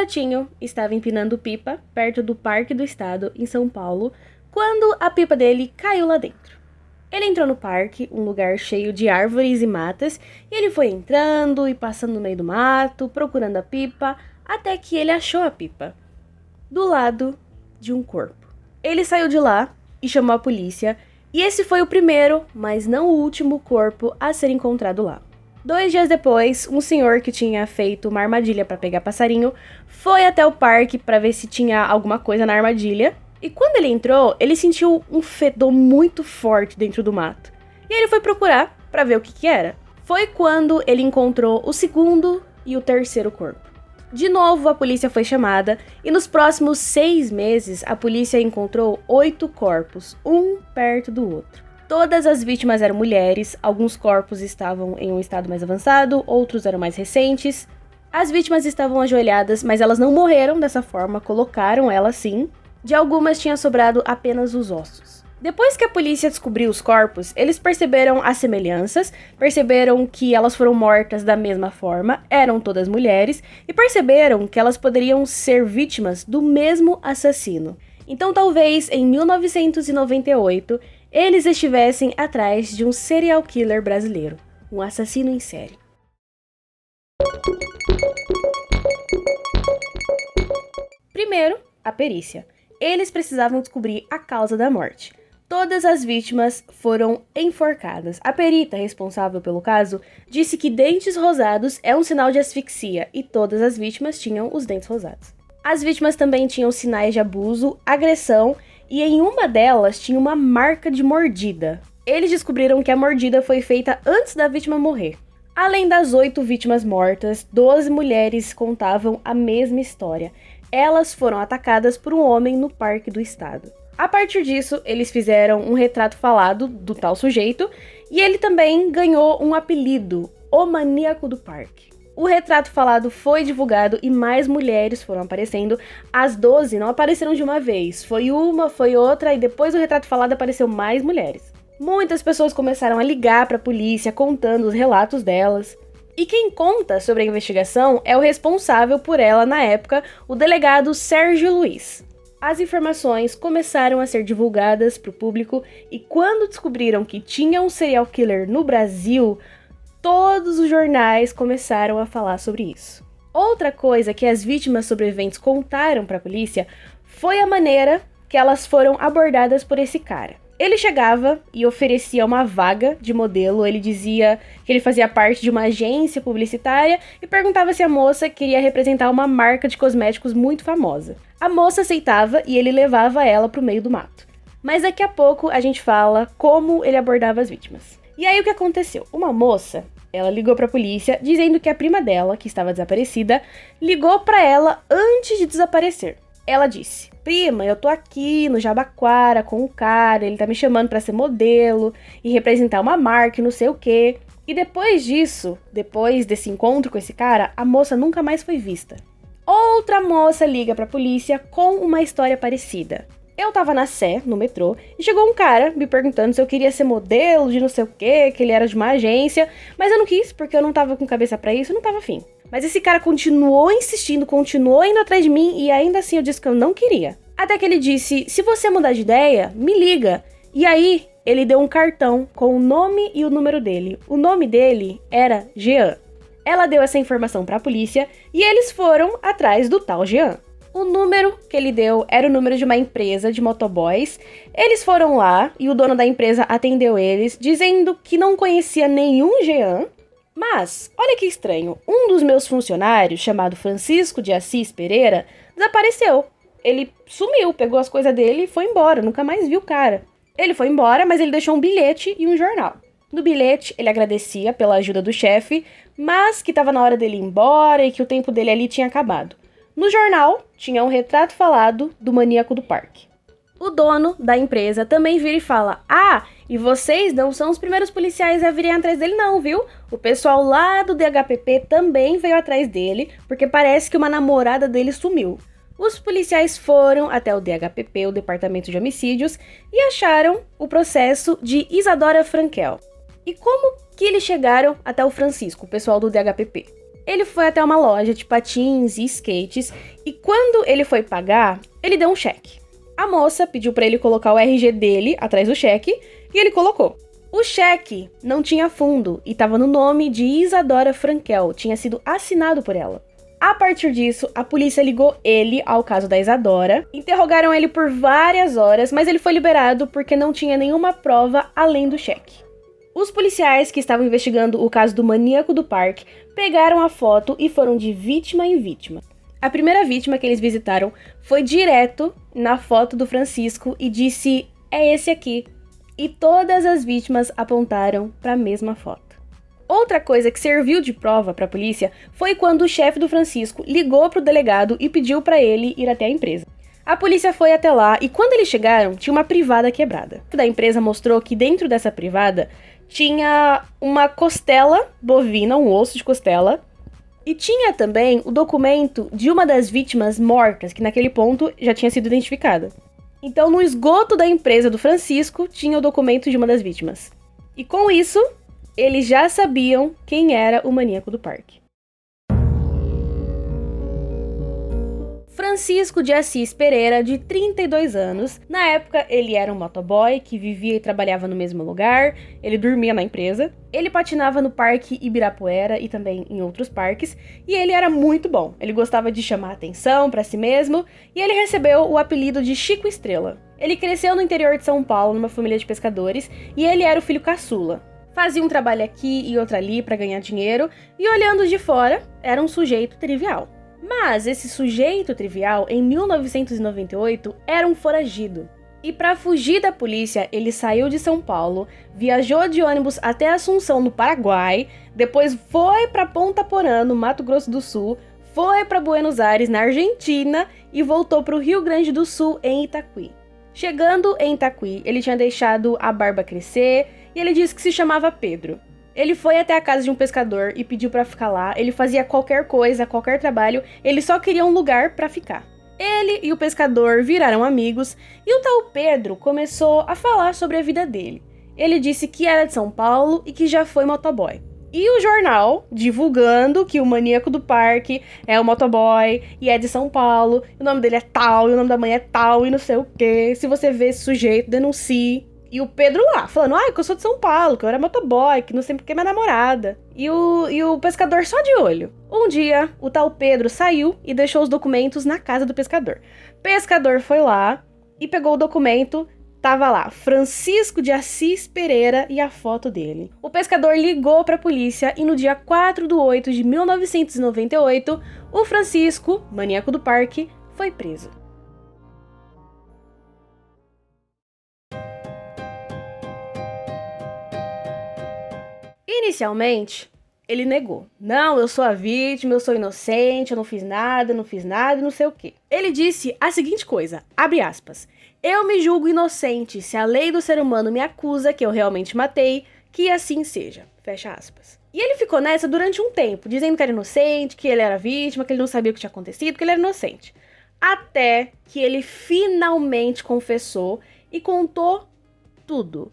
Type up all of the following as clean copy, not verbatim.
garotinho estava empinando pipa perto do Parque do Estado, em São Paulo, quando a pipa dele caiu lá dentro. Ele entrou no parque, um lugar cheio de árvores e matas, e ele foi entrando e passando no meio do mato, procurando a pipa, até que ele achou a pipa do lado de um corpo. Ele saiu de lá e chamou a polícia, e esse foi o primeiro, mas não o último corpo a ser encontrado lá. 2 dias depois, um senhor que tinha feito uma armadilha para pegar passarinho foi até o parque para ver se tinha alguma coisa na armadilha. E quando ele entrou, ele sentiu um fedor muito forte dentro do mato. E aí ele foi procurar para ver o que era. Foi quando ele encontrou o segundo e o terceiro corpo. De novo, a polícia foi chamada e nos próximos 6 meses, a polícia encontrou 8 corpos, um perto do outro. Todas as vítimas eram mulheres, alguns corpos estavam em um estado mais avançado, outros eram mais recentes. As vítimas estavam ajoelhadas, mas elas não morreram dessa forma, colocaram elas sim. De algumas tinha sobrado apenas os ossos. Depois que a polícia descobriu os corpos, eles perceberam as semelhanças, perceberam que elas foram mortas da mesma forma, eram todas mulheres, e perceberam que elas poderiam ser vítimas do mesmo assassino. Então talvez em 1998 eles estivessem atrás de um serial killer brasileiro, um assassino em série. Primeiro, a perícia. Eles precisavam descobrir a causa da morte. Todas as vítimas foram enforcadas. A perita responsável pelo caso disse que dentes rosados é um sinal de asfixia e todas as vítimas tinham os dentes rosados. As vítimas também tinham sinais de abuso, agressão e em uma delas tinha uma marca de mordida. Eles descobriram que a mordida foi feita antes da vítima morrer. Além das 8 vítimas mortas, 12 mulheres contavam a mesma história. Elas foram atacadas por um homem no Parque do Estado. A partir disso, eles fizeram um retrato falado do tal sujeito e ele também ganhou um apelido, o Maníaco do Parque. O retrato falado foi divulgado e mais mulheres foram aparecendo. As 12 não apareceram de uma vez, foi uma, foi outra e depois do retrato falado apareceu mais mulheres. Muitas pessoas começaram a ligar para a polícia contando os relatos delas. E quem conta sobre a investigação é o responsável por ela na época, o delegado Sérgio Luiz. As informações começaram a ser divulgadas para o público e quando descobriram que tinha um serial killer no Brasil, todos os jornais começaram a falar sobre isso. Outra coisa que as vítimas sobreviventes contaram para a polícia foi a maneira que elas foram abordadas por esse cara. Ele chegava e oferecia uma vaga de modelo, ele dizia que ele fazia parte de uma agência publicitária e perguntava se a moça queria representar uma marca de cosméticos muito famosa. A moça aceitava e ele levava ela para o meio do mato. Mas daqui a pouco a gente fala como ele abordava as vítimas. E aí o que aconteceu? Uma moça, ela ligou para a polícia dizendo que a prima dela, que estava desaparecida, ligou para ela antes de desaparecer. Ela disse: prima, eu tô aqui no Jabaquara com um cara, ele tá me chamando pra ser modelo e representar uma marca e não sei o quê. E depois disso, depois desse encontro com esse cara, a moça nunca mais foi vista. Outra moça liga pra polícia com uma história parecida. Eu tava na Sé, no metrô, e chegou um cara me perguntando se eu queria ser modelo de não sei o quê, que ele era de uma agência, mas eu não quis porque eu não tava com cabeça pra isso, eu não tava afim. Mas esse cara continuou insistindo, continuou indo atrás de mim e ainda assim eu disse que eu não queria. Até que ele disse: se você mudar de ideia, me liga. E aí ele deu um cartão com o nome e o número dele. O nome dele era Jean. Ela deu essa informação pra polícia e eles foram atrás do tal Jean. O número que ele deu era o número de uma empresa de motoboys. Eles foram lá e o dono da empresa atendeu eles, dizendo que não conhecia nenhum Jean. Mas, olha que estranho, um dos meus funcionários, chamado Francisco de Assis Pereira, desapareceu. Ele sumiu, pegou as coisas dele e foi embora, nunca mais viu o cara. Ele foi embora, mas ele deixou um bilhete e um jornal. No bilhete, ele agradecia pela ajuda do chefe, mas que estava na hora dele ir embora e que o tempo dele ali tinha acabado. No jornal, tinha um retrato falado do Maníaco do Parque. O dono da empresa também vira e fala: ah, e vocês não são os primeiros policiais a virem atrás dele não, viu? O pessoal lá do DHPP também veio atrás dele, porque parece que uma namorada dele sumiu. Os policiais foram até o DHPP, o Departamento de Homicídios, e acharam o processo de Isadora Frankel. E como que eles chegaram até o Francisco, o pessoal do DHPP? Ele foi até uma loja de patins e skates e quando ele foi pagar, ele deu um cheque. A moça pediu para ele colocar o RG dele atrás do cheque e ele colocou. O cheque não tinha fundo e estava no nome de Isadora Frankel, tinha sido assinado por ela. A partir disso, a polícia ligou ele ao caso da Isadora, interrogaram ele por várias horas, mas ele foi liberado porque não tinha nenhuma prova além do cheque. Os policiais que estavam investigando o caso do maníaco do parque pegaram a foto e foram de vítima em vítima. A primeira vítima que eles visitaram foi direto na foto do Francisco e disse: "É esse aqui." E todas as vítimas apontaram para a mesma foto. Outra coisa que serviu de prova para a polícia foi quando o chefe do Francisco ligou para o delegado e pediu para ele ir até a empresa. A polícia foi até lá e quando eles chegaram, tinha uma privada quebrada. O da empresa mostrou que dentro dessa privada tinha uma costela bovina, um osso de costela, e tinha também o documento de uma das vítimas mortas, que naquele ponto já tinha sido identificada. Então, no esgoto da empresa do Francisco, tinha o documento de uma das vítimas. E com isso, eles já sabiam quem era o maníaco do parque. Francisco de Assis Pereira, de 32 anos. Na época, ele era um motoboy que vivia e trabalhava no mesmo lugar, ele dormia na empresa, ele patinava no Parque Ibirapuera e também em outros parques, e ele era muito bom. Ele gostava de chamar atenção para si mesmo, e ele recebeu o apelido de Chico Estrela. Ele cresceu no interior de São Paulo, numa família de pescadores, e ele era o filho caçula. Fazia um trabalho aqui e outro ali para ganhar dinheiro, e olhando de fora, era um sujeito trivial. Mas esse sujeito trivial, em 1998, era um foragido. E para fugir da polícia, ele saiu de São Paulo, viajou de ônibus até Assunção, no Paraguai, depois foi para Ponta Porã, no Mato Grosso do Sul, foi para Buenos Aires, na Argentina, e voltou para o Rio Grande do Sul, em Itaquí. Chegando em Itaquí, ele tinha deixado a barba crescer e ele disse que se chamava Pedro. Ele foi até a casa de um pescador e pediu pra ficar lá. Ele fazia qualquer coisa, qualquer trabalho, ele só queria um lugar pra ficar. Ele e o pescador viraram amigos e o tal Pedro começou a falar sobre a vida dele. Ele disse que era de São Paulo e que já foi motoboy. E o jornal divulgando que o maníaco do parque é o motoboy e é de São Paulo, o nome dele é tal, e o nome da mãe é tal, e não sei o quê. Se você vê esse sujeito, denuncie. E o Pedro lá, falando, que eu sou de São Paulo, que eu era motoboy, que não sei porque é minha namorada. E o pescador só de olho. Um dia, o tal Pedro saiu e deixou os documentos na casa do pescador. O pescador foi lá e pegou o documento, tava lá, Francisco de Assis Pereira e a foto dele. O pescador ligou pra polícia e no dia 4/8 de 1998, o Francisco, maníaco do parque, foi preso. Inicialmente, ele negou. Não, eu sou a vítima, eu sou inocente, eu não fiz nada, e não sei o quê. Ele disse a seguinte coisa, abre aspas, eu me julgo inocente se a lei do ser humano me acusa que eu realmente matei, que assim seja, fecha aspas. E ele ficou nessa durante um tempo, dizendo que era inocente, que ele era vítima, que ele não sabia o que tinha acontecido, que ele era inocente. Até que ele finalmente confessou e contou tudo,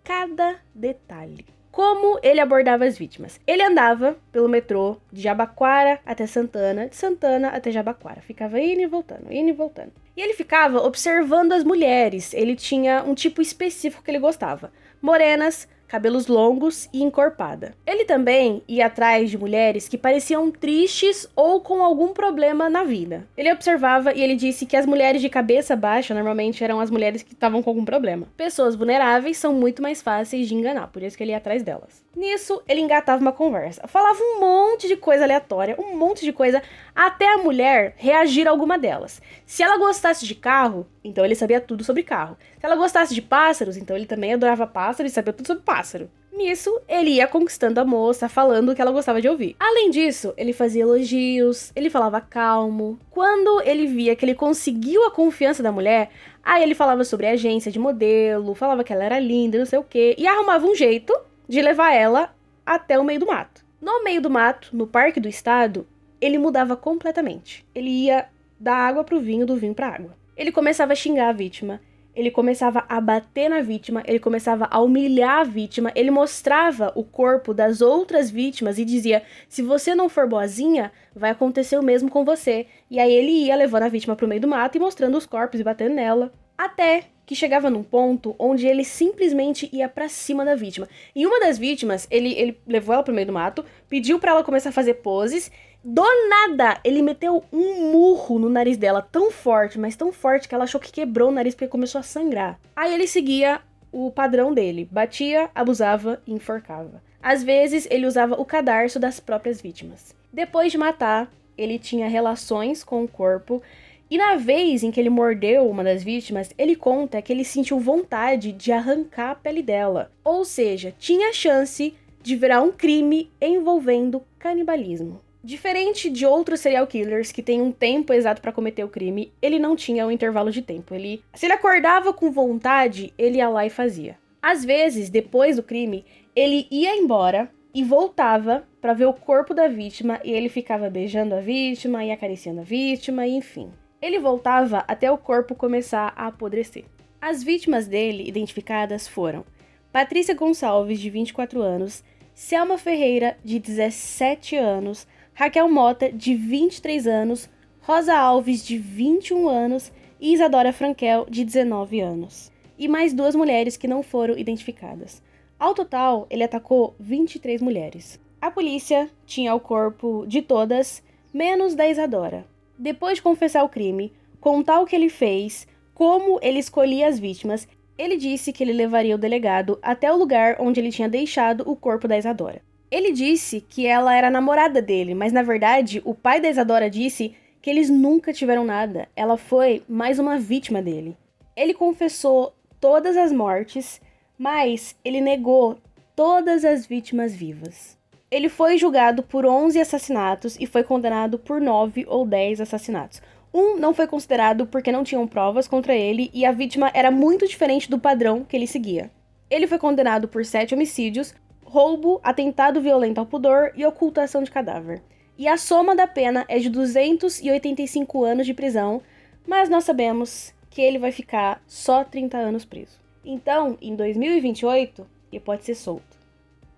cada detalhe. Como ele abordava as vítimas? Ele andava pelo metrô de Jabaquara até Santana, de Santana até Jabaquara. Ficava indo e voltando, indo e voltando. E ele ficava observando as mulheres. Ele tinha um tipo específico que ele gostava. Morenas, cabelos longos e encorpada. Ele também ia atrás de mulheres que pareciam tristes ou com algum problema na vida. Ele observava e ele disse que as mulheres de cabeça baixa normalmente eram as mulheres que estavam com algum problema. Pessoas vulneráveis são muito mais fáceis de enganar, por isso que ele ia atrás delas. Nisso, ele engatava uma conversa. Falava um monte de coisa aleatória, um monte de coisa, até a mulher reagir a alguma delas. Se ela gostasse de carro, então ele sabia tudo sobre carro. Se ela gostasse de pássaros, então ele também adorava pássaros e sabia tudo sobre pássaro. Nisso, ele ia conquistando a moça, falando o que ela gostava de ouvir. Além disso, ele fazia elogios, ele falava calmo. Quando ele via que ele conseguiu a confiança da mulher, aí ele falava sobre a agência de modelo, falava que ela era linda, não sei o quê, e arrumava um jeito de levar ela até o meio do mato. No meio do mato, no Parque do Estado, ele mudava completamente. Ele ia da água pro vinho, do vinho pra água. Ele começava a xingar a vítima, ele começava a bater na vítima, ele começava a humilhar a vítima, ele mostrava o corpo das outras vítimas e dizia: se você não for boazinha, vai acontecer o mesmo com você. E aí ele ia levando a vítima pro meio do mato e mostrando os corpos e batendo nela. Até que chegava num ponto onde ele simplesmente ia pra cima da vítima. E uma das vítimas, ele levou ela pro meio do mato, pediu pra ela começar a fazer poses. Do nada, ele meteu um murro no nariz dela, tão forte, mas tão forte que ela achou que quebrou o nariz porque começou a sangrar. Aí ele seguia o padrão dele, batia, abusava e enforcava. Às vezes, ele usava o cadarço das próprias vítimas. Depois de matar, ele tinha relações com o corpo, e na vez em que ele mordeu uma das vítimas, ele conta que ele sentiu vontade de arrancar a pele dela. Ou seja, tinha chance de virar um crime envolvendo canibalismo. Diferente de outros serial killers que têm um tempo exato para cometer o crime, ele não tinha um intervalo de tempo. Se ele acordava com vontade, ele ia lá e fazia. Às vezes, depois do crime, ele ia embora e voltava para ver o corpo da vítima e ele ficava beijando a vítima e acariciando a vítima, e enfim. Ele voltava até o corpo começar a apodrecer. As vítimas dele identificadas foram Patrícia Gonçalves, de 24 anos, Selma Ferreira, de 17 anos, Raquel Mota, de 23 anos, Rosa Alves, de 21 anos e Isadora Frankel, de 19 anos. E mais 2 mulheres que não foram identificadas. Ao total, ele atacou 23 mulheres. A polícia tinha o corpo de todas, menos da Isadora. Depois de confessar o crime, contar o que ele fez, como ele escolhia as vítimas, ele disse que ele levaria o delegado até o lugar onde ele tinha deixado o corpo da Isadora. Ele disse que ela era a namorada dele, mas na verdade o pai da Isadora disse que eles nunca tiveram nada. Ela foi mais uma vítima dele. Ele confessou todas as mortes, mas ele negou todas as vítimas vivas. Ele foi julgado por 11 assassinatos e foi condenado por 9 ou 10 assassinatos. Um não foi considerado porque não tinham provas contra ele e a vítima era muito diferente do padrão que ele seguia. Ele foi condenado por 7 homicídios, roubo, atentado violento ao pudor e ocultação de cadáver. E a soma da pena é de 285 anos de prisão, mas nós sabemos que ele vai ficar só 30 anos preso. Então, em 2028, ele pode ser solto.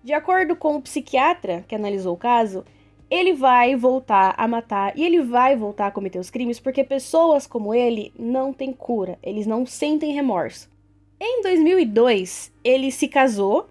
De acordo com o psiquiatra que analisou o caso, ele vai voltar a matar e ele vai voltar a cometer os crimes porque pessoas como ele não têm cura, eles não sentem remorso. Em 2002, ele se casou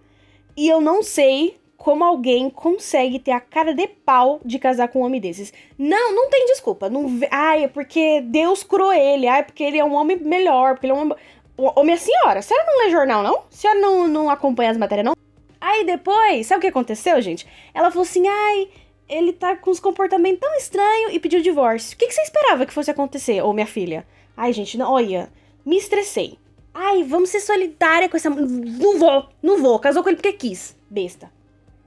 e eu não sei como alguém consegue ter a cara de pau de casar com um homem desses. Não tem desculpa. Não, ai, é porque Deus curou ele, ai, é porque ele é um homem melhor, porque ele é um homem... Ô, minha senhora, a senhora não lê jornal, não? A senhora não acompanha as matérias, não? Aí depois, sabe o que aconteceu, gente? Ela falou assim, ai, ele tá com uns comportamentos tão estranhos e pediu divórcio. O que você esperava que fosse acontecer, ô minha filha? Ai, gente, não, olha, me estressei. Ai, vamos ser solidária com essa... Não vou. Casou com ele porque quis. Besta.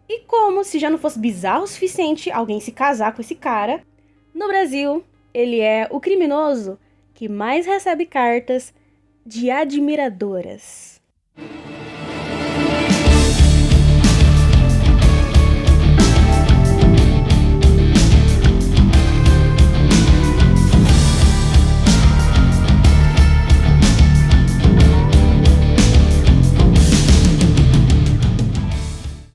E como se já não fosse bizarro o suficiente alguém se casar com esse cara, no Brasil, ele é o criminoso que mais recebe cartas de admiradoras.